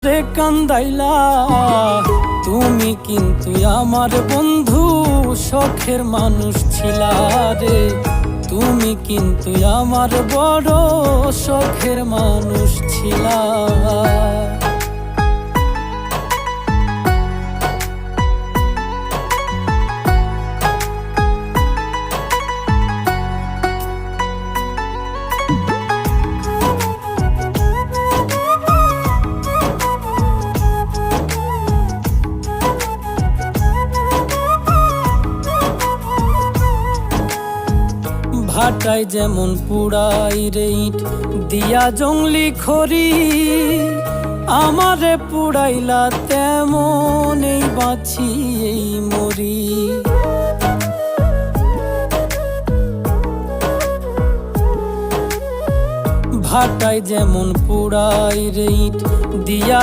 রে কান্দাইলা তুমি কিন্তু আমার বন্ধু, শখের মানুষ ছিলা রে। তুমি কিন্তু আমার বড় শখের মানুষ ছিলা। ভাটায় যেমন পুড়াই রে ইট দিয়া জংলি খড়ি, আমারে পুড়াইলা তেমন এই বাঁচি এই মরি। ভাটায় যেমন পুড়াই রে ইট দিয়া